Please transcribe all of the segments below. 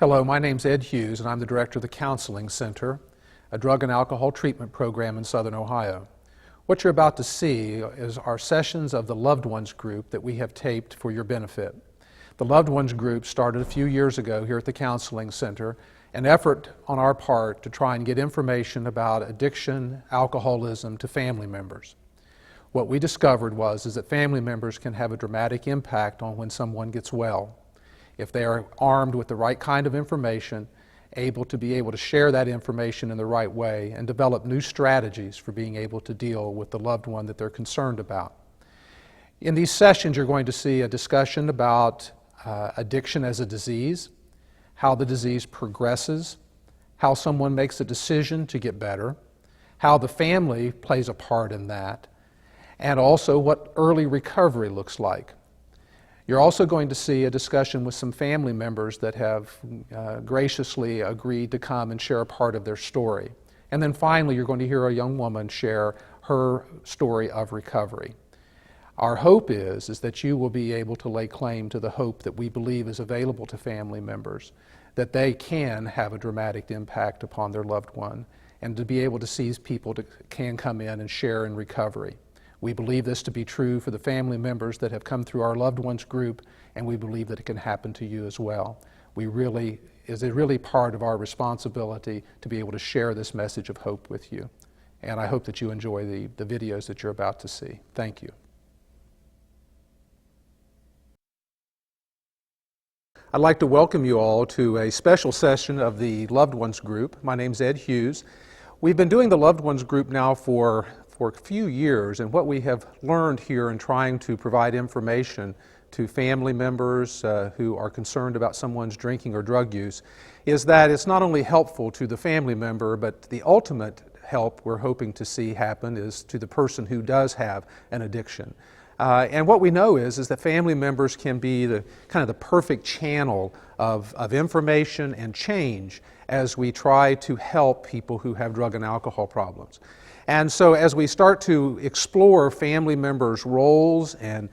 Hello, my name's Ed Hughes, and I'm the director of the Counseling Center, a drug and alcohol treatment program in Southern Ohio. What you're about to see is our sessions of the Loved Ones group that we have taped for your benefit. The Loved Ones group started a few years ago here at the Counseling Center, an effort on our part to try and get information about addiction, alcoholism to family members. What we discovered is that family members can have a dramatic impact on when someone gets well. If they are armed with the right kind of information, able to share that information in the right way and develop new strategies for being able to deal with the loved one that they're concerned about. In these sessions, you're going to see a discussion about addiction as a disease, how the disease progresses, how someone makes a decision to get better, how the family plays a part in that, and also what early recovery looks like. You're also going to see a discussion with some family members that have graciously agreed to come and share a part of their story. And then finally, you're going to hear a young woman share her story of recovery. Our hope is that you will be able to lay claim to the hope that we believe is available to family members, that they can have a dramatic impact upon their loved one, and to be able to see people that can come in and share in recovery. We believe this to be true for the family members that have come through our Loved Ones group, and we believe that it can happen to you as well. It is really part of our responsibility to be able to share this message of hope with you. And I hope that you enjoy the videos that you're about to see. Thank you. I'd like to welcome you all to a special session of the Loved Ones group. My name's Ed Hughes. We've been doing the Loved Ones group now for a few years, and what we have learned here in trying to provide information to family members who are concerned about someone's drinking or drug use is that it's not only helpful to the family member, but the ultimate help we're hoping to see happen is to the person who does have an addiction. And what we know is that family members can be the perfect channel of information and change as we try to help people who have drug and alcohol problems. And so as we start to explore family members' roles and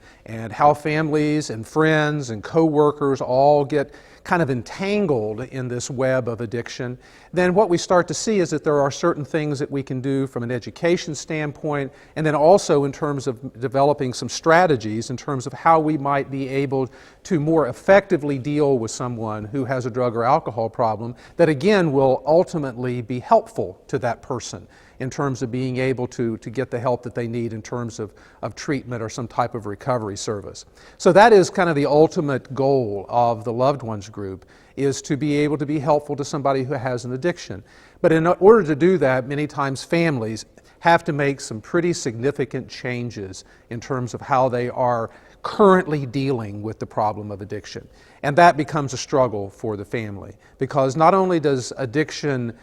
how families and friends and co-workers all get kind of entangled in this web of addiction, then what we start to see is that there are certain things that we can do from an education standpoint, and then also in terms of developing some strategies in terms of how we might be able to more effectively deal with someone who has a drug or alcohol problem that again will ultimately be helpful to that person in terms of being able to get the help that they need in terms of treatment or some type of recovery service. So that is kind of the ultimate goal of the Loved Ones group, is to be able to be helpful to somebody who has an addiction. But in order to do that, many times families have to make some pretty significant changes in terms of how they are currently dealing with the problem of addiction. And that becomes a struggle for the family, because not only does addiction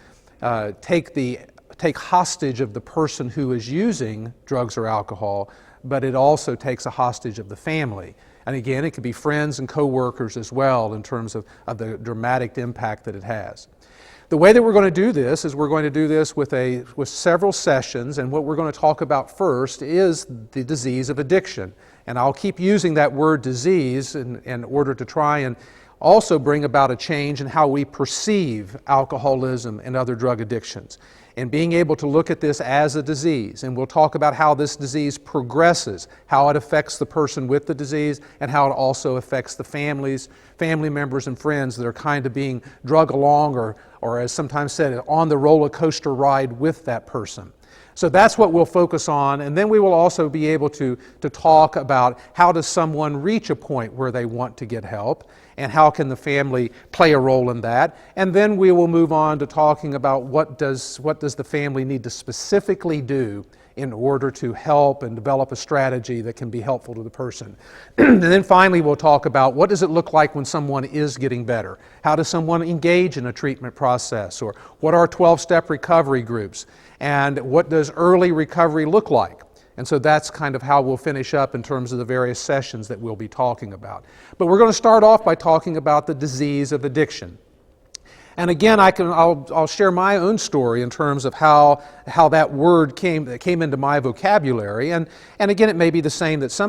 take hostage of the person who is using drugs or alcohol, but it also takes a hostage of the family. And again, it could be friends and co-workers as well in terms of the dramatic impact that it has. The way that we're going to do this is we're going to do this with several sessions, and what we're going to talk about first is the disease of addiction. And I'll keep using that word disease in order to try and also bring about a change in how we perceive alcoholism and other drug addictions, and being able to look at this as a disease. And we'll talk about how this disease progresses, how it affects the person with the disease, and how it also affects the family members and friends that are kind of being drug along or as sometimes said, on the roller coaster ride with that person. So that's what we'll focus on, and then we will also be able to talk about how does someone reach a point where they want to get help, and how can the family play a role in that. And then we will move on to talking about what does the family need to specifically do in order to help and develop a strategy that can be helpful to the person. And then finally we'll talk about what does it look like when someone is getting better? How does someone engage in a treatment process? Or what are 12-step recovery groups? And what does early recovery look like? And so that's kind of how we'll finish up in terms of the various sessions that we'll be talking about. But we're going to start off by talking about the disease of addiction. And again, I'll share my own story in terms of how that word came into my vocabulary. And again, it may be the same that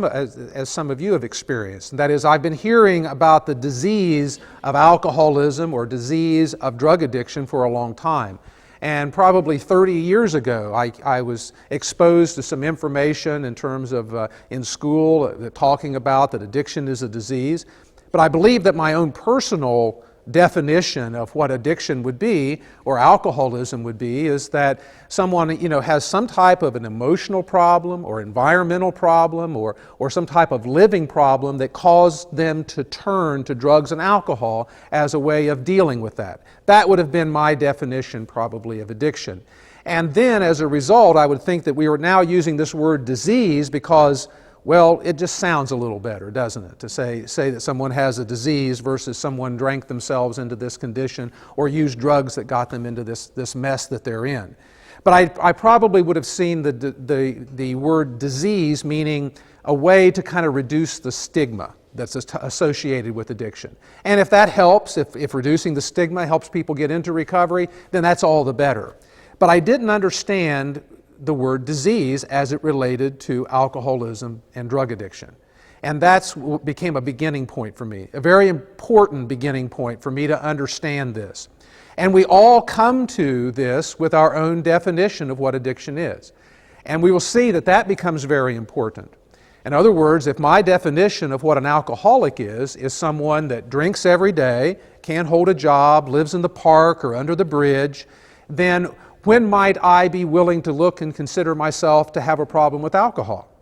as some of you have experienced. And that is, I've been hearing about the disease of alcoholism or disease of drug addiction for a long time. And probably 30 years ago, I was exposed to some information in terms of in school talking about that addiction is a disease. But I believe that my own personal definition of what addiction would be or alcoholism would be is that someone has some type of an emotional problem or environmental problem or some type of living problem that caused them to turn to drugs and alcohol as a way of dealing with that. That would have been my definition probably of addiction. And then as a result, I would think that we are now using this word disease because, well, it just sounds a little better, doesn't it? To say that someone has a disease versus someone drank themselves into this condition or used drugs that got them into this mess that they're in. But I probably would have seen the word disease meaning a way to kind of reduce the stigma that's associated with addiction. And if that helps, if reducing the stigma helps people get into recovery, then that's all the better. But I didn't understand the word disease as it related to alcoholism and drug addiction. And that's what became a beginning point for me, a very important beginning point for me to understand this. And we all come to this with our own definition of what addiction is. And we will see that that becomes very important. In other words, if my definition of what an alcoholic is someone that drinks every day, can't hold a job, lives in the park or under the bridge, then when might I be willing to look and consider myself to have a problem with alcohol?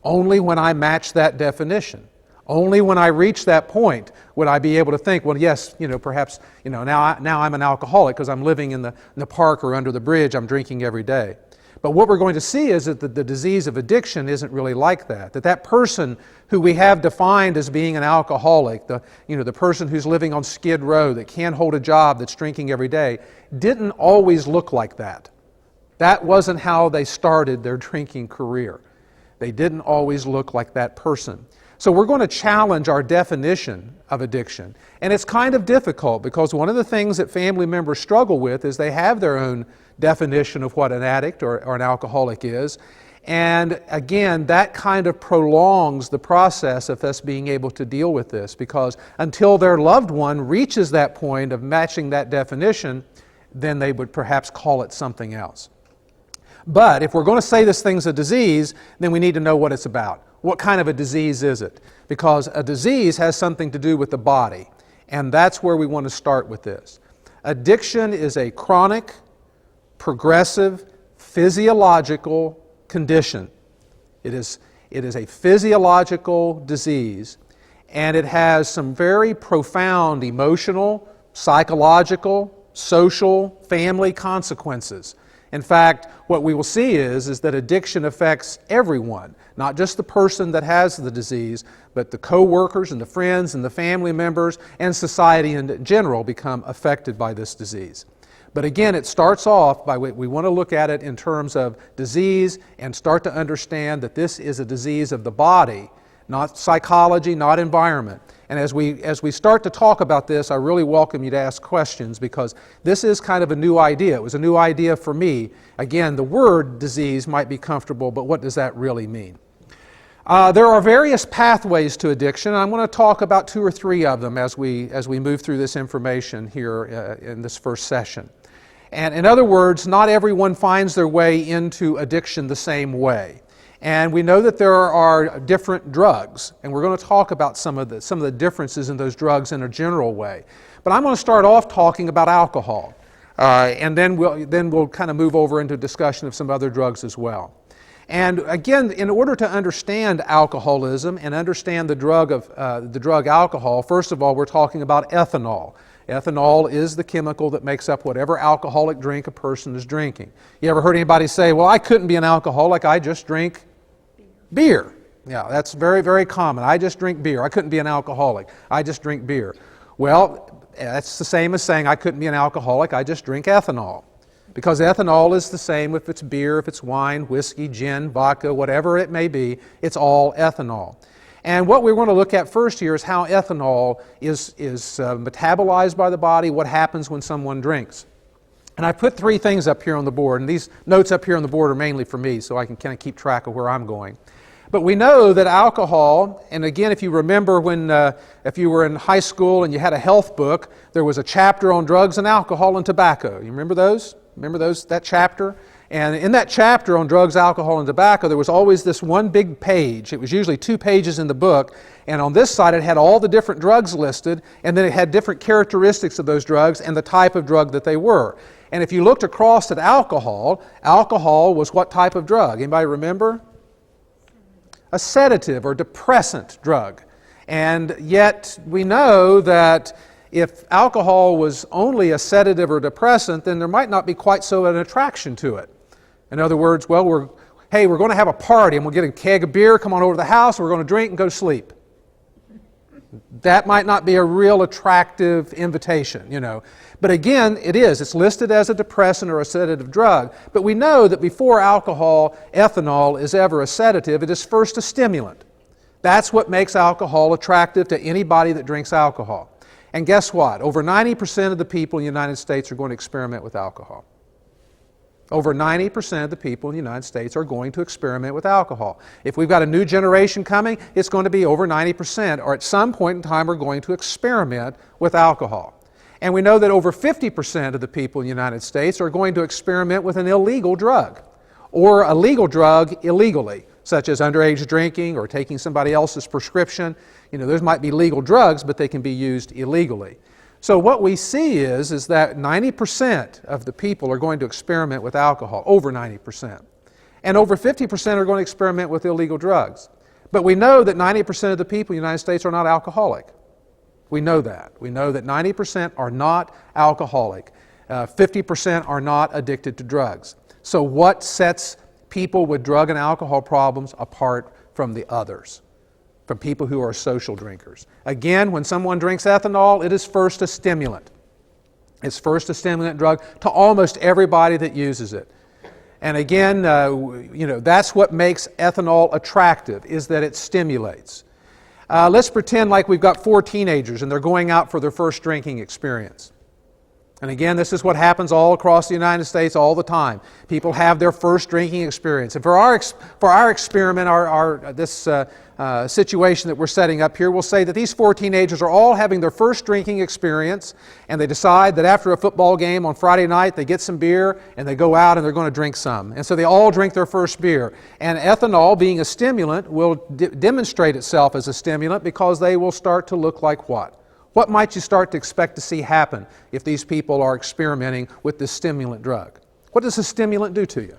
Only when I match that definition. Only when I reach that point would I be able to think, well, yes, perhaps, now I'm an alcoholic because I'm living in the park or under the bridge, I'm drinking every day. But what we're going to see is that the disease of addiction isn't really like that. That person who we have defined as being an alcoholic, the person who's living on Skid Row, that can't hold a job, that's drinking every day, didn't always look like that. That wasn't how they started their drinking career. They didn't always look like that person. So we're going to challenge our definition of addiction. And it's kind of difficult because one of the things that family members struggle with is they have their own definition of what an addict or an alcoholic is. And again, that kind of prolongs the process of us being able to deal with this because until their loved one reaches that point of matching that definition, then they would perhaps call it something else. But if we're going to say this thing's a disease, then we need to know what it's about. What kind of a disease is it? Because a disease has something to do with the body, and that's where we want to start with this. Addiction is a chronic, progressive, physiological condition. It is a physiological disease, and it has some very profound emotional, psychological, social, family consequences. In fact, what we will see is that addiction affects everyone, not just the person that has the disease, but the co-workers and the friends and the family members and society in general become affected by this disease. But again, it starts off by we want to look at it in terms of disease and start to understand that this is a disease of the body, not psychology, not environment. And as we start to talk about this, I really welcome you to ask questions because this is kind of a new idea. It was a new idea for me. Again, the word disease might be comfortable, but what does that really mean? There are various pathways to addiction. I'm going to talk about 2 or 3 of them as we move through this information here in this first session. And in other words, not everyone finds their way into addiction the same way. And we know that there are different drugs, and we're going to talk about some of the differences in those drugs in a general way. But I'm going to start off talking about alcohol, and then we'll kind of move over into discussion of some other drugs as well. And again, in order to understand alcoholism and understand the drug alcohol, first of all, we're talking about ethanol. Ethanol is the chemical that makes up whatever alcoholic drink a person is drinking. You ever heard anybody say, well, I couldn't be an alcoholic, I just drink beer? Yeah, that's very, very common. I just drink beer. I couldn't be an alcoholic. I just drink beer. Well, that's the same as saying I couldn't be an alcoholic, I just drink ethanol. Because ethanol is the same if it's beer, if it's wine, whiskey, gin, vodka, whatever it may be, it's all ethanol. And what we're going to look at first here is how ethanol is metabolized by the body, what happens when someone drinks. And I put 3 things up here on the board, and these notes up here on the board are mainly for me, so I can kind of keep track of where I'm going. But we know that alcohol, and again, if you remember when, if you were in high school and you had a health book, there was a chapter on drugs and alcohol and tobacco. You remember those? Remember that chapter? And in that chapter on drugs, alcohol, and tobacco, there was always this one big page. It was usually 2 pages in the book. And on this side, it had all the different drugs listed, and then it had different characteristics of those drugs and the type of drug that they were. And if you looked across at alcohol, alcohol was what type of drug? Anybody remember? A sedative or depressant drug. And yet we know that if alcohol was only a sedative or depressant, then there might not be quite so an attraction to it. In other words, well, we're going to have a party and we'll get a keg of beer, come on over to the house, and we're going to drink and go to sleep. That might not be a real attractive invitation, you know. But again, it is. It's listed as a depressant or a sedative drug. But we know that before alcohol, ethanol is ever a sedative, it is first a stimulant. That's what makes alcohol attractive to anybody that drinks alcohol. And guess what? Over 90% of the people in the United States are going to experiment with alcohol. Over 90% of the people in the United States are going to experiment with alcohol. If we've got a new generation coming, it's going to be over 90%, or at some point in time are going to experiment with alcohol. And we know that over 50% of the people in the United States are going to experiment with an illegal drug, or a legal drug illegally, such as underage drinking or taking somebody else's prescription. You know, those might be legal drugs, but they can be used illegally. So what we see is that 90% of the people are going to experiment with alcohol, over 90%. And over 50% are going to experiment with illegal drugs. But we know that 90% of the people in the United States are not alcoholic. We know that. We know that 90% are not alcoholic. 50% are not addicted to drugs. So what sets people with drug and alcohol problems apart from the others? From people who are social drinkers. Again, when someone drinks ethanol, it is first a stimulant. It's first a stimulant drug to almost everybody that uses it. And again, that's what makes ethanol attractive, is that it stimulates. Let's pretend like we've got 4 teenagers and they're going out for their first drinking experience. And again, this is what happens all across the United States all the time. People have their first drinking experience. And for our experiment, this situation that we're setting up here, we'll say that these 4 teenagers are all having their first drinking experience, and they decide that after a football game on Friday night, they get some beer, and they go out and they're going to drink some. And so they all drink their first beer. And ethanol, being a stimulant, will demonstrate itself as a stimulant because they will start to look like what? What might you start to expect to see happen if these people are experimenting with this stimulant drug? What does a stimulant do to you?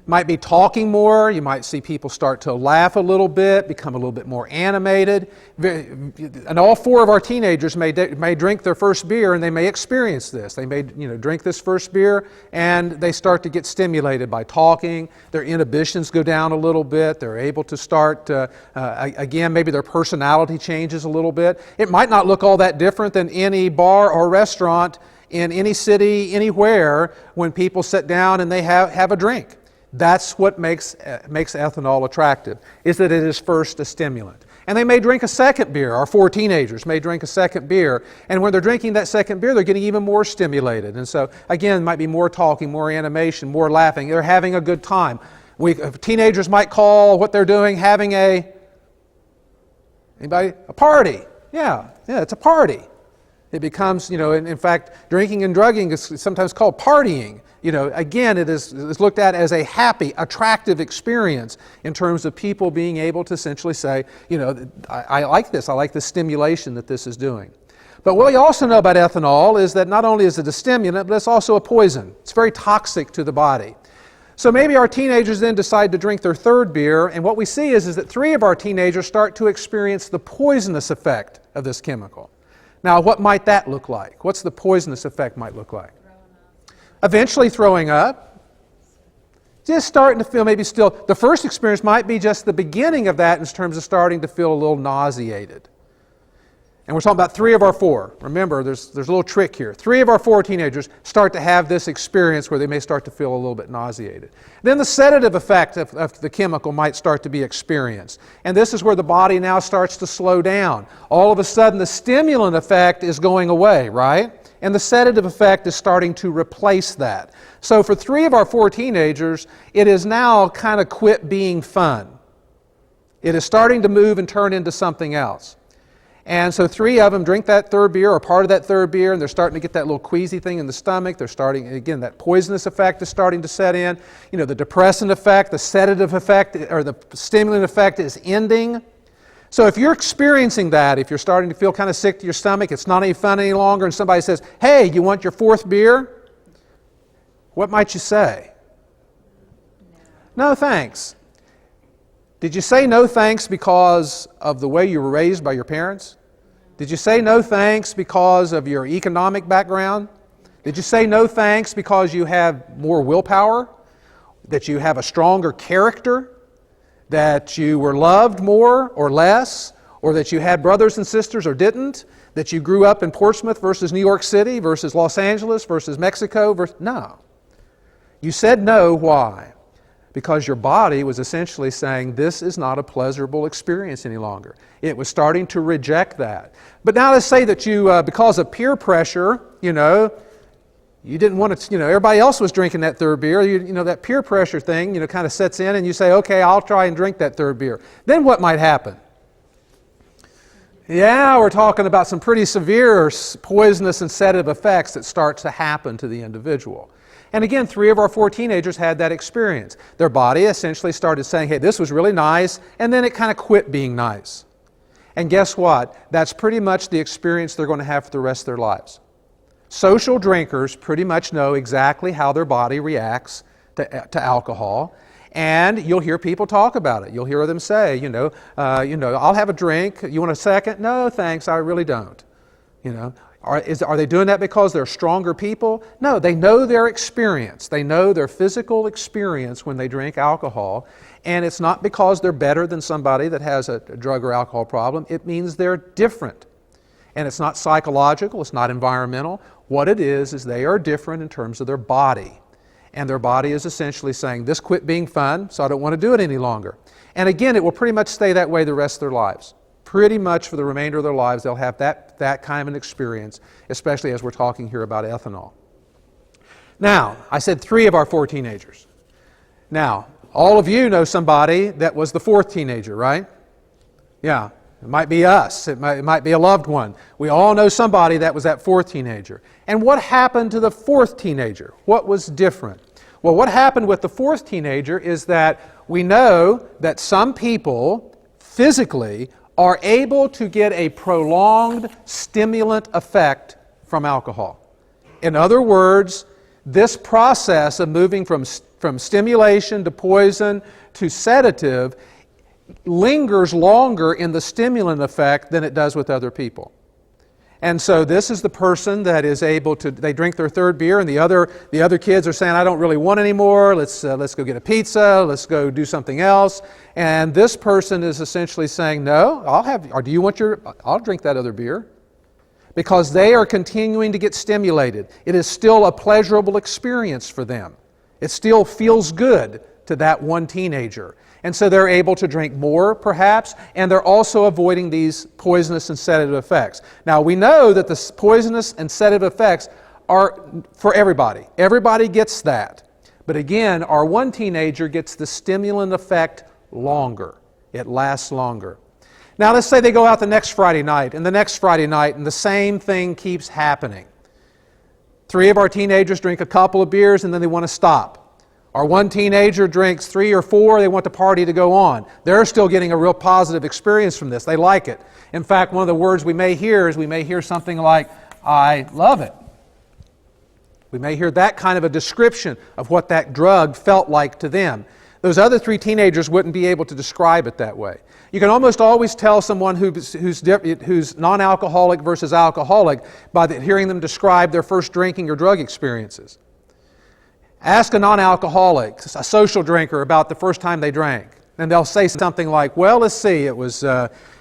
Might be talking more. You might see people start to laugh a little bit, become a little bit more animated. And all 4 of our teenagers may drink their first beer, and they may experience this. They may drink this first beer, and they start to get stimulated by talking. Their inhibitions go down a little bit. They're able to start, again, maybe their personality changes a little bit. It might not look all that different than any bar or restaurant in any city, anywhere, when people sit down and they have a drink. That's what makes ethanol attractive, is that it is first a stimulant. And they may drink a second beer. Our 4 teenagers may drink a second beer. And when they're drinking that second beer, they're getting even more stimulated. And so, again, might be more talking, more animation, more laughing. They're having a good time. Teenagers might call what they're doing having anybody? A party. Yeah, it's a party. It becomes, in fact, drinking and drugging is sometimes called partying. Again, it is looked at as a happy, attractive experience in terms of people being able to essentially say, I like this. I like the stimulation that this is doing. But what we also know about ethanol is that not only is it a stimulant, but it's also a poison. It's very toxic to the body. So maybe our teenagers then decide to drink their 3rd beer, and what we see is that 3 of our teenagers start to experience the poisonous effect of this chemical. Now, what might that look like? What's the poisonous effect might look like? Eventually throwing up. Just starting to feel maybe still. The first experience might be just the beginning of that in terms of starting to feel a little nauseated. and we're talking about 3 of our 4. Remember, there's a little trick here. 3 of our 4 teenagers start to have this experience where they may start to feel a little bit nauseated. Then the sedative effect of the chemical might start to be experienced. And this is where the body now starts to slow down. All of a sudden, the stimulant effect is going away, right? And the sedative effect is starting to replace that. So for 3 of our 4 teenagers, it is now kind of quit being fun. It is starting to move and turn into something else. And so 3 of them drink that 3rd beer or part of that 3rd beer, and they're starting to get that little queasy thing in the stomach. They're starting, again, that poisonous effect is starting to set in. You know, the depressant effect, the sedative effect, or the stimulant effect is ending. So if you're experiencing that, if you're starting to feel kind of sick to your stomach, it's not any fun any longer, and somebody says, "Hey, you want your 4th beer?" What might you say? No, thanks. Did you say no thanks because of the way you were raised by your parents? Did you say no thanks because of your economic background? Did you say no thanks because you have more willpower? That you have a stronger character? That you were loved more or less? Or that you had brothers and sisters or didn't? That you grew up in Portsmouth versus New York City versus Los Angeles versus Mexico? No. You said no, why? Because your body was essentially saying, this is not a pleasurable experience any longer. It was starting to reject that. But now let's say that you, because of peer pressure, you didn't want to, everybody else was drinking that 3rd beer. That peer pressure thing, kind of sets in and you say, okay, I'll try and drink that 3rd beer. Then what might happen? Yeah, we're talking about some pretty severe poisonous and sedative effects that start to happen to the individual. And again, 3 of our 4 teenagers had that experience. Their body essentially started saying, hey, this was really nice, and then it kind of quit being nice. And guess what? That's pretty much the experience they're going to have for the rest of their lives. Social drinkers pretty much know exactly how their body reacts to alcohol, and you'll hear people talk about it. You'll hear them say, I'll have a drink. You want a second? No, thanks, I really don't. Are they doing that because they're stronger people? No, they know their experience. They know their physical experience when they drink alcohol, and it's not because they're better than somebody that has a drug or alcohol problem. It means they're different. And it's not psychological, it's not environmental. What it is they are different in terms of their body. And their body is essentially saying, this quit being fun, so I don't want to do it any longer. And again, it will pretty much stay that way the rest of their lives. Pretty much for the remainder of their lives, they'll have that kind of an experience, especially as we're talking here about ethanol. Now, I said 3 of our 4 teenagers. Now, all of you know somebody that was the 4th teenager, right? Yeah, it might be us. It might be a loved one. We all know somebody that was that 4th teenager. And what happened to the 4th teenager? What was different? Well, what happened with the 4th teenager is that we know that some people physically are able to get a prolonged stimulant effect from alcohol. In other words, this process of moving from stimulation to poison to sedative lingers longer in the stimulant effect than it does with other people. And so this is the person that is able to, they drink their 3rd beer and the other kids are saying, I don't really want any more, let's go get a pizza, let's go do something else. And this person is essentially saying, no, I'll drink that other beer. Because they are continuing to get stimulated. It is still a pleasurable experience for them. It still feels good to that one teenager. And so they're able to drink more, perhaps, and they're also avoiding these poisonous and sedative effects. Now, we know that the poisonous and sedative effects are for everybody. Everybody gets that. But again, our one teenager gets the stimulant effect longer. It lasts longer. Now, let's say they go out the next Friday night, and the next Friday night, and the same thing keeps happening. 3 of our teenagers drink a couple of beers, and then they want to stop. Our one teenager drinks 3 or 4, they want the party to go on. They're still getting a real positive experience from this. They like it. In fact, one of the words we may hear something like, I love it. We may hear that kind of a description of what that drug felt like to them. Those other 3 teenagers wouldn't be able to describe it that way. You can almost always tell someone who's non-alcoholic versus alcoholic by hearing them describe their first drinking or drug experiences. Ask a non-alcoholic, a social drinker, about the first time they drank. And they'll say something like, well, let's see, it was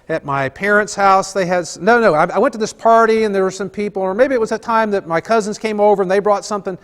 at my parents' house, they had, no, I went to this party and there were some people, or maybe it was a time that my cousins came over and they brought something.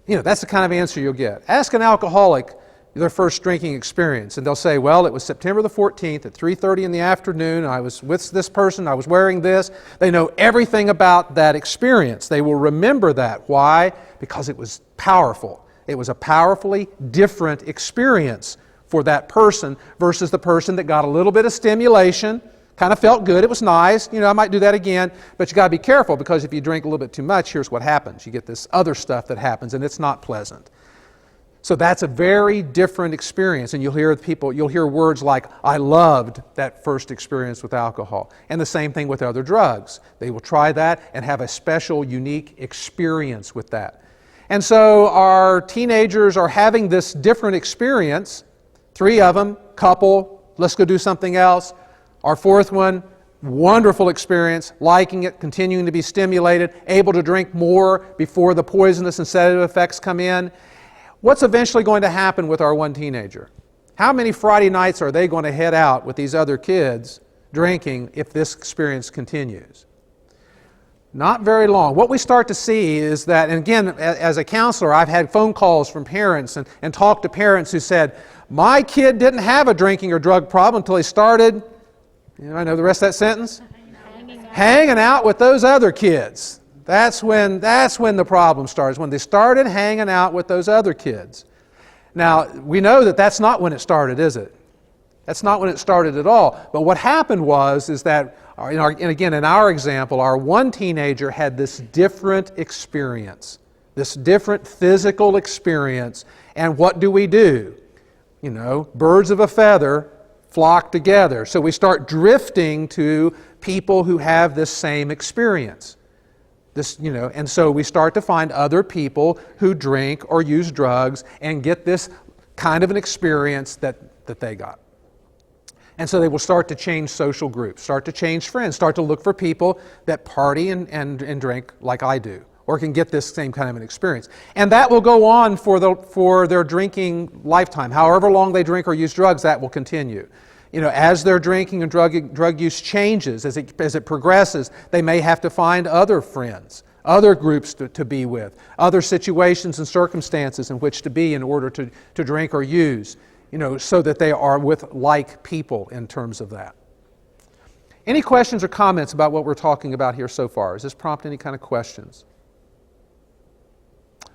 That's the kind of answer you'll get. Ask an alcoholic their first drinking experience, and they'll say, well, it was September the 14th at 3:30 in the afternoon. I was with this person. I was wearing this. They know everything about that experience. They will remember that. Why? Because it was powerful. It was a powerfully different experience for that person versus the person that got a little bit of stimulation, kind of felt good, it was nice, I might do that again, but you got to be careful because if you drink a little bit too much, here's what happens. You get this other stuff that happens and it's not pleasant. So that's a very different experience, and you'll hear words like, I loved that first experience with alcohol. And the same thing with other drugs. They will try that and have a special, unique experience with that. And so our teenagers are having this different experience. 3 of them, couple, let's go do something else. Our 4th one, wonderful experience, liking it, continuing to be stimulated, able to drink more before the poisonous and sedative effects come in. What's eventually going to happen with our one teenager? How many Friday nights are they going to head out with these other kids drinking if this experience continues? Not very long. What we start to see is that, and again, as a counselor, I've had phone calls from parents and talked to parents who said, my kid didn't have a drinking or drug problem until he started, I know the rest of that sentence? Hanging out with those other kids. That's when the problem starts, when they started hanging out with those other kids. Now, we know that that's not when it started, is it? That's not when it started at all. But what happened is that, and again, in our example, our one teenager had this different experience, this different physical experience. And what do? Birds of a feather flock together. So we start drifting to people who have this same experience. And so we start to find other people who drink or use drugs and get this kind of an experience that they got. And so they will start to change social groups, start to change friends, start to look for people that party and drink like I do, or can get this same kind of an experience. And that will go on for their drinking lifetime. However long they drink or use drugs, that will continue. As their drinking and drug use changes, as it progresses, they may have to find other friends, other groups to be with, other situations and circumstances in which to be in order to drink or use, so that they are with like people in terms of that. Any questions or comments about what we're talking about here so far? Does this prompt any kind of questions?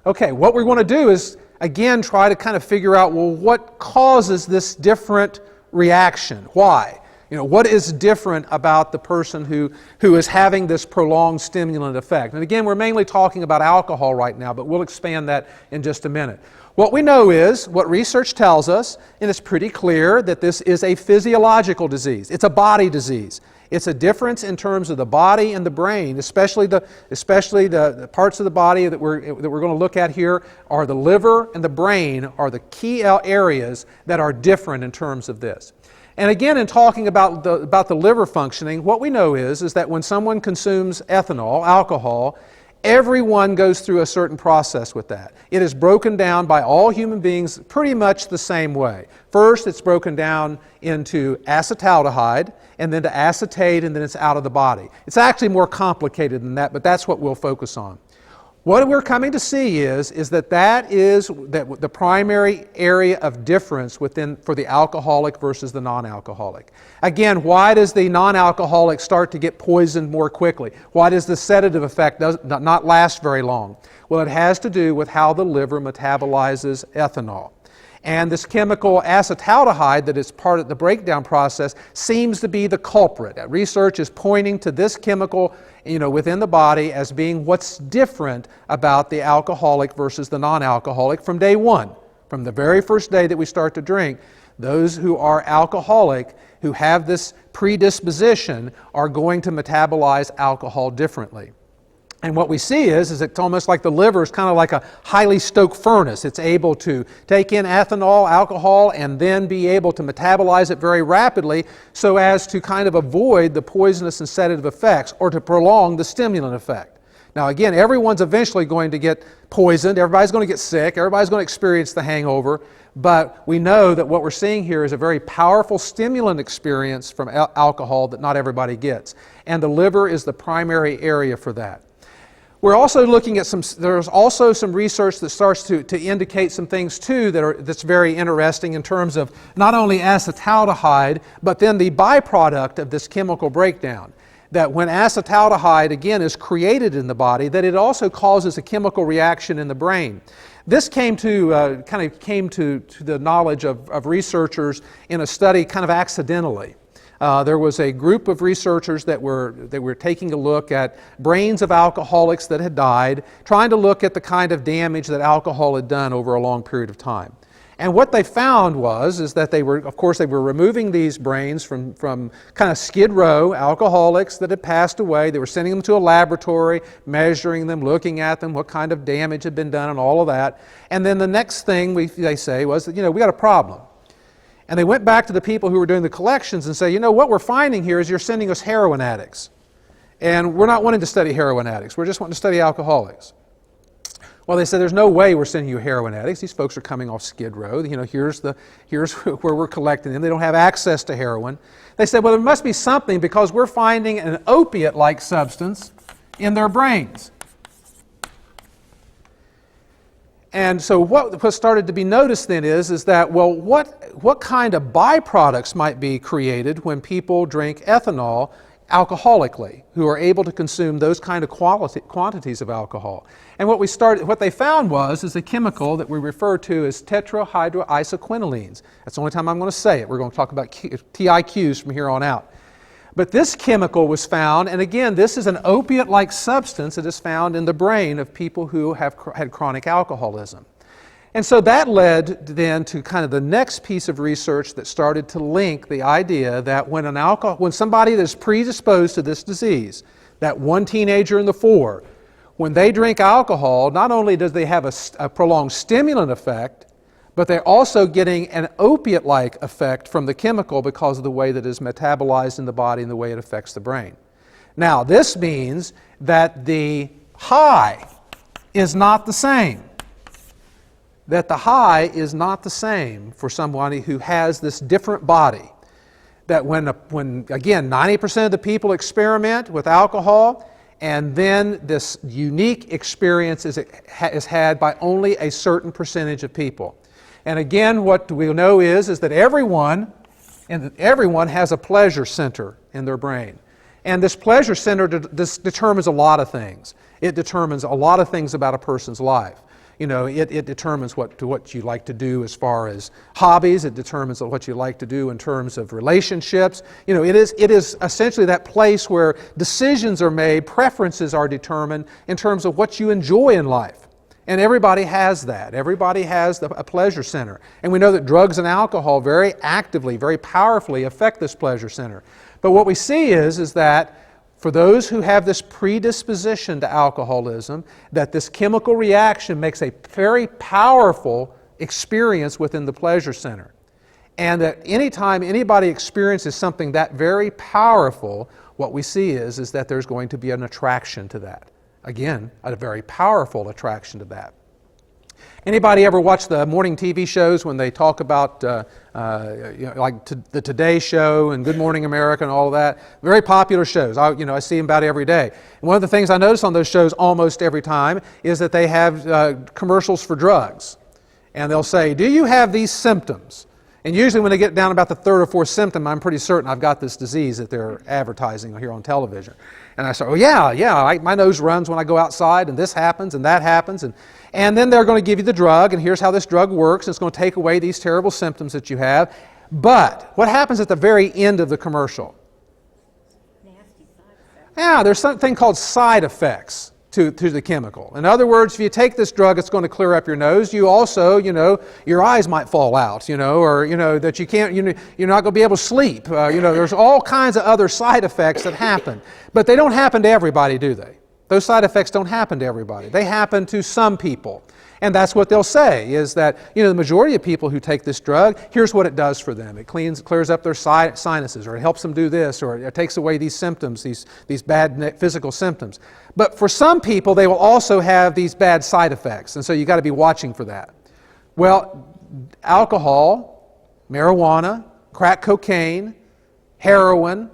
Okay, what we're going to do is, again, try to kind of figure out, what causes this different reaction? Why? What is different about the person who is having this prolonged stimulant effect? And again, we're mainly talking about alcohol right now, but we'll expand that in just a minute. What we know is, what research tells us, and it's pretty clear, that this is a physiological disease. It's a body disease. It's a difference in terms of the body and the brain, especially the parts of the body that we're going to look at here are the liver and the brain are the key areas that are different in terms of this. And again, in talking about the liver functioning, what we know is that when someone consumes ethanol, alcohol, everyone goes through a certain process with that. It is broken down by all human beings pretty much the same way. First, it's broken down into acetaldehyde, and then to acetate, and then it's out of the body. It's actually more complicated than that, but that's what we'll focus on. What we're coming to see is that is the primary area of difference for the alcoholic versus the non-alcoholic. Again, why does the non-alcoholic start to get poisoned more quickly? Why does the sedative effect not last very long? Well, it has to do with how the liver metabolizes ethanol. And this chemical acetaldehyde that is part of the breakdown process seems to be the culprit. Research is pointing to this chemical within the body as being what's different about the alcoholic versus the non-alcoholic from day one. From the very first day that we start to drink, those who are alcoholic, who have this predisposition, are going to metabolize alcohol differently. And what we see is it's almost like the liver is kind of like a highly stoked furnace. It's able to take in ethanol, alcohol, and then be able to metabolize it very rapidly so as to kind of avoid the poisonous and sedative effects or to prolong the stimulant effect. Now again, everyone's eventually going to get poisoned, everybody's going to get sick, everybody's going to experience the hangover, but we know that what we're seeing here is a very powerful stimulant experience from alcohol that not everybody gets. And the liver is the primary area for that. We're also looking at there's also some research that starts to indicate some things too that's very interesting in terms of not only acetaldehyde, but then the byproduct of this chemical breakdown. That when acetaldehyde, again, is created in the body, that it also causes a chemical reaction in the brain. This came to the knowledge of researchers in a study kind of accidentally. There was a group of researchers that were taking a look at brains of alcoholics that had died, trying to look at the kind of damage that alcohol had done over a long period of time. And what they found is that they were removing these brains from kind of skid row alcoholics that had passed away. They were sending them to a laboratory, measuring them, looking at them, what kind of damage had been done and all of that. And then the next thing they say was that, we got a problem. And they went back to the people who were doing the collections and say, what we're finding here is you're sending us heroin addicts. And we're not wanting to study heroin addicts. We're just wanting to study alcoholics. Well, they said, there's no way we're sending you heroin addicts. These folks are coming off Skid Row. Here's where we're collecting them. They don't have access to heroin. They said, well, there must be something because we're finding an opiate-like substance in their brains. And so what started to be noticed then is that, well, what kind of byproducts might be created when people drink ethanol alcoholically, who are able to consume those kind of quantities of alcohol. And what they found is a chemical that we refer to as tetrahydroisoquinolines. That's the only time I'm going to say it. We're going to talk about TIQs from here on out. But this chemical was found, and again, this is an opiate-like substance that is found in the brain of people who have had chronic alcoholism. And so that led then to kind of the next piece of research that started to link the idea that when somebody that's predisposed to this disease, that one teenager in the four, when they drink alcohol, not only does they have a prolonged stimulant effect, but they're also getting an opiate-like effect from the chemical because of the way that it is metabolized in the body and the way it affects the brain. Now, this means that the high is not the same. That the high is not the same for somebody who has this different body. That when again, 90% of the people experiment with alcohol, and then this unique experience is had by only a certain percentage of people. And again, what we know is that everyone has a pleasure center in their brain. And this pleasure center determines a lot of things. It determines a lot of things about a person's life. It determines what you like to do as far as hobbies. It determines what you like to do in terms of relationships. It is essentially that place where decisions are made, preferences are determined in terms of what you enjoy in life. And everybody has that. Everybody has a pleasure center. And we know that drugs and alcohol very actively, very powerfully affect this pleasure center. But what we see is that for those who have this predisposition to alcoholism, that this chemical reaction makes a very powerful experience within the pleasure center. And that anytime anybody experiences something that very powerful, what we see is that there's going to be an attraction to that. Again, a very powerful attraction to that. Anybody ever watch the morning TV shows when they talk about like the Today Show and Good Morning America and all of that? Very popular shows. I see them about every day. And one of the things I notice on those shows almost every time is that they have commercials for drugs. And they'll say, do you have these symptoms? And usually when they get down about the third or fourth symptom, I'm pretty certain I've got this disease that they're advertising here on television. And I say, oh yeah, my nose runs when I go outside, and this happens, and that happens. And then they're going to give you the drug, and here's how this drug works. It's going to take away these terrible symptoms that you have. But what happens at the very end of the commercial? Nasty side effects. Yeah, there's something called side effects to the chemical. In other words, if you take this drug, it's going to clear up your nose. You also, your eyes might fall out, or, that you can't, you're not going to be able to sleep. There's all kinds of other side effects that happen. But they don't happen to everybody, do they? Those side effects don't happen to everybody. They happen to some people. And that's what they'll say, is that, the majority of people who take this drug, here's what it does for them. It clears up their sinuses, or it helps them do this, or it takes away these symptoms, these bad physical symptoms. But for some people, they will also have these bad side effects, and so you've got to be watching for that. Well, alcohol, marijuana, crack cocaine, heroin,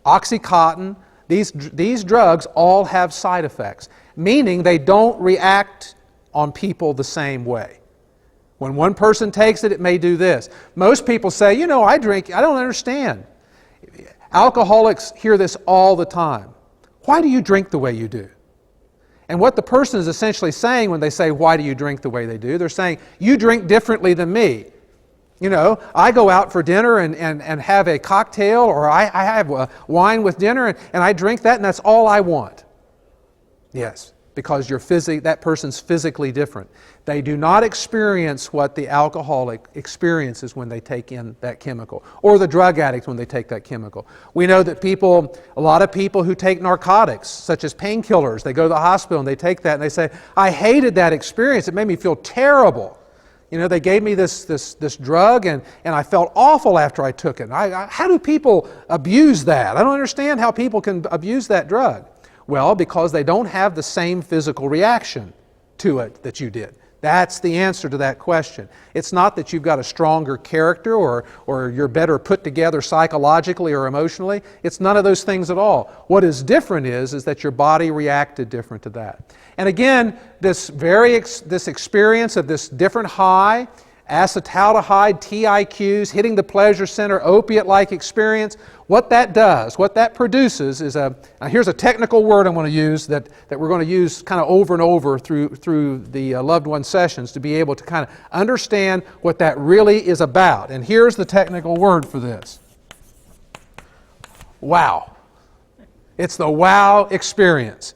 Oxycontin, these drugs all have side effects, meaning they don't react on people the same way. When one person takes it, it may do this. Most people say, I drink, I don't understand. Alcoholics hear this all the time. Why do you drink the way you do? And what the person is essentially saying when they say, why do you drink the way they do? They're saying, you drink differently than me. I go out for dinner and have a cocktail, or I have wine with dinner, and I drink that, and that's all I want. Yes. Because that person's physically different. They do not experience what the alcoholic experiences when they take in that chemical, or the drug addict when they take that chemical. We know that a lot of people who take narcotics, such as painkillers, they go to the hospital and they take that and they say, I hated that experience. It made me feel terrible. They gave me this drug and I felt awful after I took it. How do people abuse that? I don't understand how people can abuse that drug. Well, because they don't have the same physical reaction to it that you did. That's the answer to that question. It's not that you've got a stronger character or you're better put together psychologically or emotionally. It's none of those things at all. What is different is that your body reacted different to that. And again, this experience of this different high, acetaldehyde, TIQs, hitting the pleasure center, opiate-like experience, what that does, what that produces is now here's a technical word I'm going to use that we're going to use kind of over and over through the loved one sessions to be able to kind of understand what that really is about. And here's the technical word for this. Wow. It's the wow experience.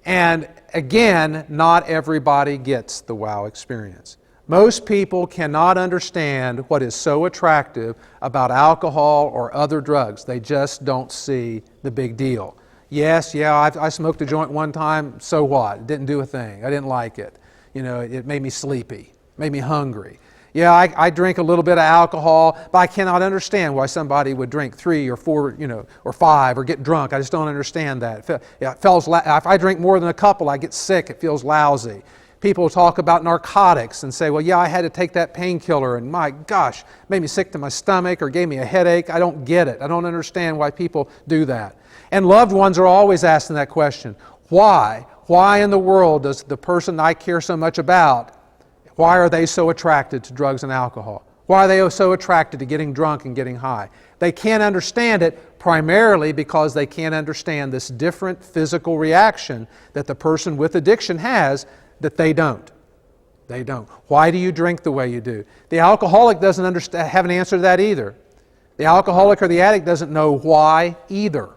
And again, not everybody gets the wow experience. Most people cannot understand what is so attractive about alcohol or other drugs. They just don't see the big deal. I smoked a joint one time, so what? It didn't do a thing. I didn't like it. It made me sleepy, made me hungry. I drink a little bit of alcohol, but I cannot understand why somebody would drink 3 or 4, or 5, or get drunk. I just don't understand that. If I drink more than a couple, I get sick. It feels lousy. People talk about narcotics and say, I had to take that painkiller and my gosh, made me sick to my stomach or gave me a headache. I don't get it. I don't understand why people do that. And loved ones are always asking that question. Why? Why in the world does the person I care so much about, why are they so attracted to drugs and alcohol? Why are they so attracted to getting drunk and getting high? They can't understand it primarily because they can't understand this different physical reaction that the person with addiction has that they don't. They don't. Why do you drink the way you do? The alcoholic doesn't have an answer to that either. The alcoholic or the addict doesn't know why either.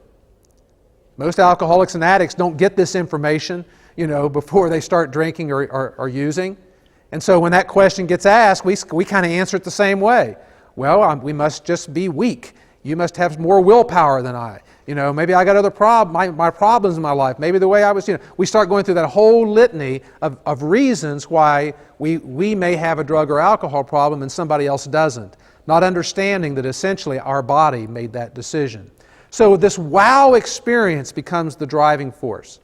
Most alcoholics and addicts don't get this information, before they start drinking or using. And so when that question gets asked, we kind of answer it the same way. We must just be weak. You must have more willpower than I. Maybe I got other my problems in my life. Maybe the way I was, we start going through that whole litany of reasons why we may have a drug or alcohol problem and somebody else doesn't. Not understanding that essentially our body made that decision. So this wow experience becomes the driving force.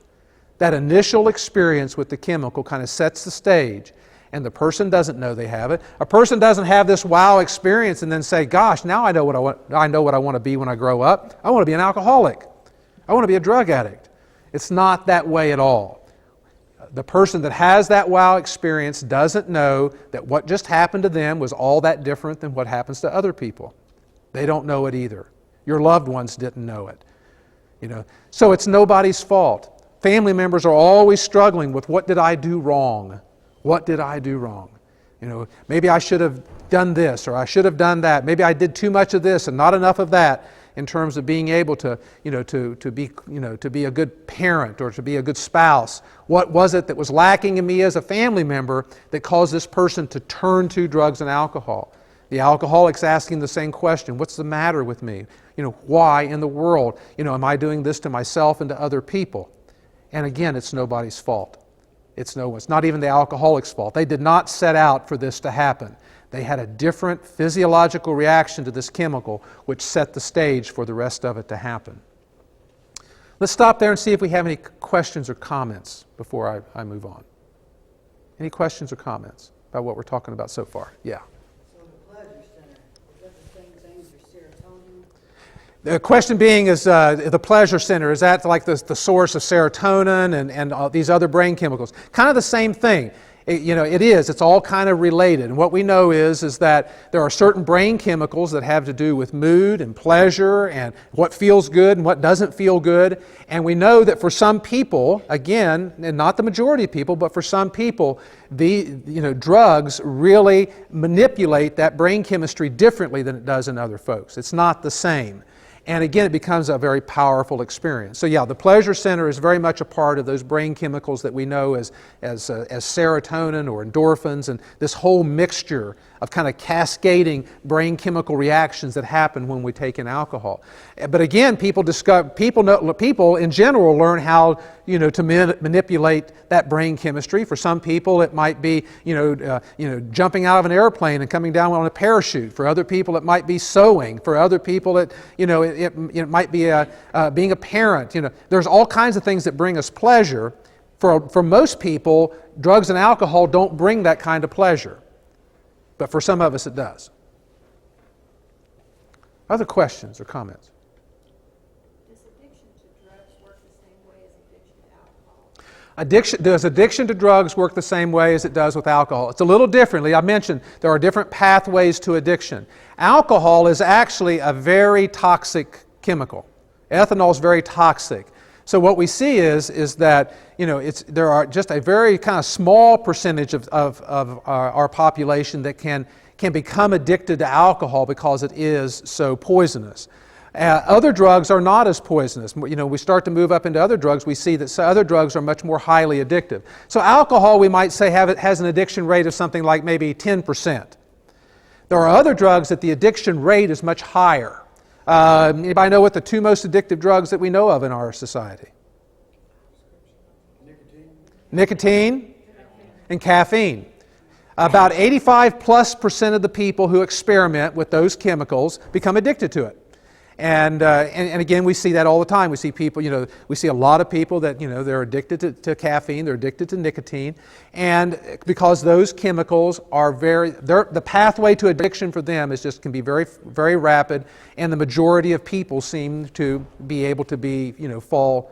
That initial experience with the chemical kind of sets the stage. And the person doesn't know they have it. A person doesn't have this wow experience and then say, gosh, now I know what I want to be when I grow up. I want to be an alcoholic. I want to be a drug addict. It's not that way at all. The person that has that wow experience doesn't know that what just happened to them was all that different than what happens to other people. They don't know it either. Your loved ones didn't know it. So it's nobody's fault. Family members are always struggling with, what did I do wrong? What did I do wrong? Maybe I should have done this, or I should have done that. Maybe I did too much of this and not enough of that in terms of being able to be a good parent or to be a good spouse. What was it that was lacking in me as a family member that caused this person to turn to drugs and alcohol? The alcoholic's asking the same question. What's the matter with me? Why in the world, am I doing this to myself and to other people? And again, it's nobody's fault. It's not even the alcoholic's fault. They did not set out for this to happen. They had a different physiological reaction to this chemical, which set the stage for the rest of it to happen. Let's stop there and see if we have any questions or comments before I move on. Any questions or comments about what we're talking about so far? Yeah. So the pleasure center, is that the same thing as your serotonin? The question being is the pleasure center, is that like the source of serotonin and these other brain chemicals? Kind of the same thing. It is. It's all kind of related. And what we know is that there are certain brain chemicals that have to do with mood and pleasure and what feels good and what doesn't feel good. And we know that for some people, again, and not the majority of people, but for some people, drugs really manipulate that brain chemistry differently than it does in other folks. It's not the same. And again, it becomes a very powerful experience. So yeah, the pleasure center is very much a part of those brain chemicals that we know as serotonin or endorphins, and this whole mixture of kind of cascading brain chemical reactions that happen when we take in alcohol. But again, people in general learn how to manipulate that brain chemistry. For some people, it might be jumping out of an airplane and coming down on a parachute. For other people, it might be sewing. For other people, it might be being a parent. There's all kinds of things that bring us pleasure. For most people, drugs and alcohol don't bring that kind of pleasure. But for some of us, it does. Other questions or comments? Does addiction to drugs work the same way as addiction to alcohol? Does addiction to drugs work the same way as it does with alcohol? It's a little differently. I mentioned there are different pathways to addiction. Alcohol is actually a very toxic chemical. Ethanol is very toxic. So what we see is that there are just a very kind of small percentage of our population that can become addicted to alcohol because it is so poisonous. Other drugs are not as poisonous. We start to move up into other drugs, we see that other drugs are much more highly addictive. So alcohol, we might say, has an addiction rate of something like maybe 10%. There are other drugs that the addiction rate is much higher. Anybody know what the two most addictive drugs that we know of in our society? Nicotine and caffeine. About 85+% of the people who experiment with those chemicals become addicted to it. And again, we see that all the time. We see people, we see a lot of people that, they're addicted to caffeine, they're addicted to nicotine, and because those chemicals are the pathway to addiction for them can be very, very rapid, and the majority of people seem to be able to fall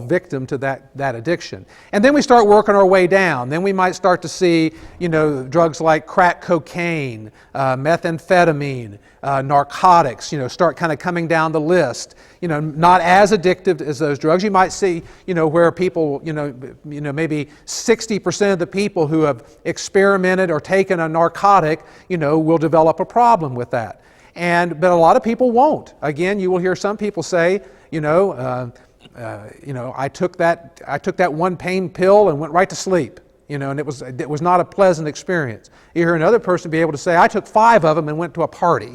victim to that addiction. And then we start working our way down. Then we might start to see, drugs like crack cocaine, methamphetamine, narcotics, start kind of coming down the list. Not as addictive as those drugs. You might see, where people, maybe 60% of the people who have experimented or taken a narcotic, will develop a problem with that. But a lot of people won't. Again, you will hear some people say, I took that one pain pill and went right to sleep. And it was not a pleasant experience. You hear another person be able to say, I took 5 of them and went to a party.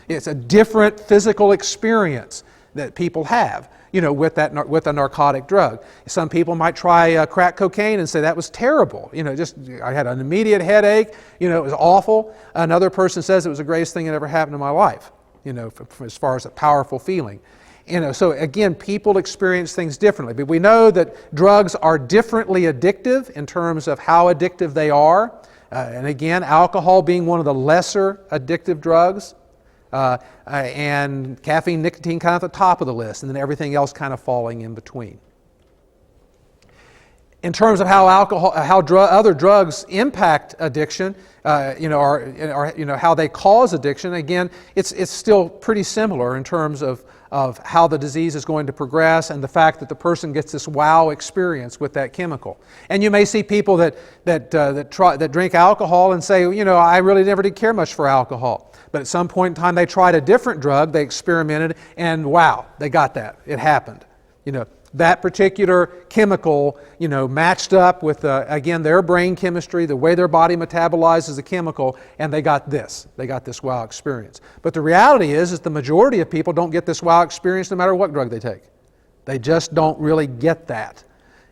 It's a different physical experience that people have, with a narcotic drug. Some people might try crack cocaine and say that was terrible. I had an immediate headache. It was awful. Another person says it was the greatest thing that ever happened in my life. As far as a powerful feeling. So again, people experience things differently. But we know that drugs are differently addictive in terms of how addictive they are. And again, alcohol being one of the lesser addictive drugs. And caffeine, nicotine kind of at the top of the list. And then everything else kind of falling in between. In terms of how other drugs impact addiction, how they cause addiction, again, it's still pretty similar in terms of how the disease is going to progress and the fact that the person gets this wow experience with that chemical. And you may see people that drink alcohol and say, I really never did care much for alcohol. But at some point in time, they tried a different drug, they experimented, and wow, they got that. It happened. That particular chemical, matched up with, again, their brain chemistry, the way their body metabolizes the chemical, and they got this. They got this wow experience. But the reality is the majority of people don't get this wow experience no matter what drug they take. They just don't really get that.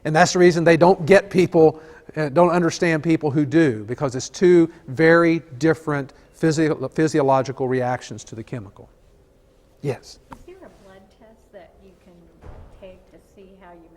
And that's the reason they don't get people, don't understand people who do, because it's two very different physiological reactions to the chemical. Yes? Is there a blood test that you can take to see how you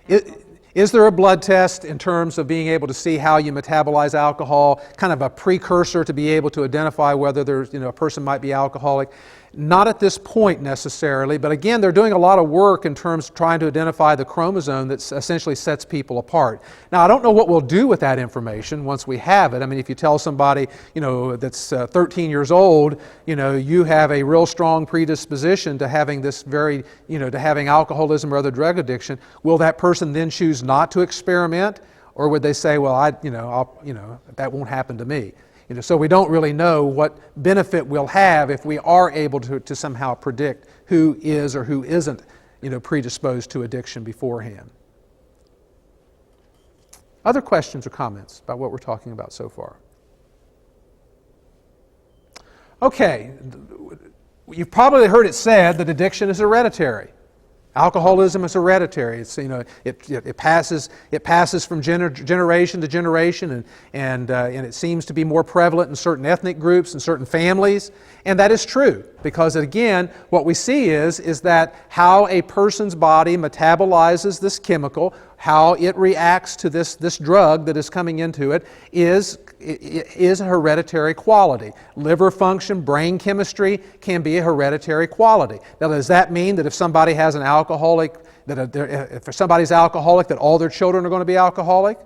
metabolize? Is there a blood test in terms of being able to see how you metabolize alcohol, kind of a precursor to be able to identify whether there's, a person might be alcoholic? Not at this point necessarily, but again, they're doing a lot of work in terms of trying to identify the chromosome that essentially sets people apart. Now, I don't know what we'll do with that information once we have it. I mean, if you tell somebody, that's 13 years old, you have a real strong predisposition to having this to having alcoholism or other drug addiction, will that person then choose not to experiment? Or would they say, well, that won't happen to me? So we don't really know what benefit we'll have if we are able to somehow predict who is or who isn't, predisposed to addiction beforehand. Other questions or comments about what we're talking about so far? Okay, you've probably heard it said that addiction is hereditary. Alcoholism is hereditary. It's, it passes from generation to generation, and it seems to be more prevalent in certain ethnic groups and certain families. And that is true, because again, what we see is that how a person's body metabolizes this chemical, how it reacts to this drug that is coming into it, is a hereditary quality. Liver function, brain chemistry can be a hereditary quality. Now, does that mean that if somebody has an alcoholic, if somebody's alcoholic, that all their children are going to be alcoholic?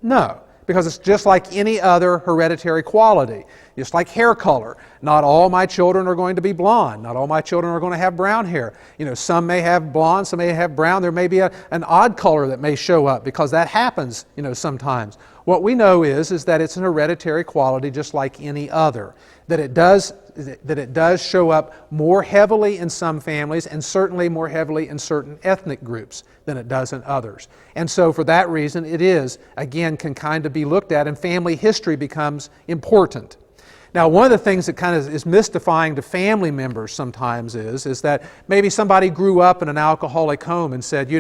No, because it's just like any other hereditary quality. Just like hair color. Not all my children are going to be blonde. Not all my children are going to have brown hair. Some may have blonde, some may have brown. There may be an odd color that may show up, because that happens, sometimes. What we know is that it's an hereditary quality just like any other. That it does show up more heavily in some families, and certainly more heavily in certain ethnic groups than it does in others. And so for that reason, it is, again, can kind of be looked at, and family history becomes important. Now, one of the things that kind of is mystifying to family members sometimes is that maybe somebody grew up in an alcoholic home and said,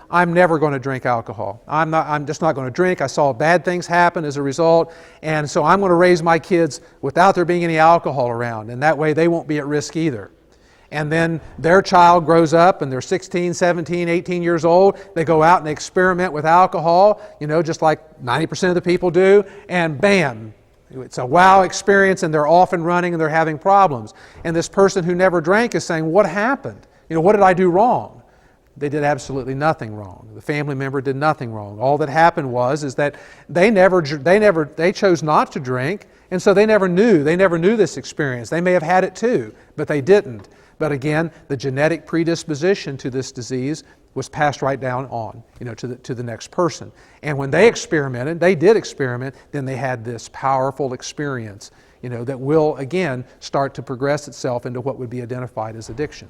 I'm never going to drink alcohol. I'm just not going to drink. I saw bad things happen as a result, and so I'm going to raise my kids without there being any alcohol around, and that way they won't be at risk either. And then their child grows up and they're 16, 17, 18 years old. They go out and they experiment with alcohol, just like 90% of the people do, and bam, it's a wow experience, and they're off and running and they're having problems. And this person who never drank is saying, what happened? What did I do wrong? They did absolutely nothing wrong. The family member did nothing wrong. All that happened was that they chose not to drink, and so they never knew this experience. They may have had it too, but they didn't. But again, the genetic predisposition to this disease was passed right down on, to the next person. And when they did experiment, then they had this powerful experience, that will, again, start to progress itself into what would be identified as addiction.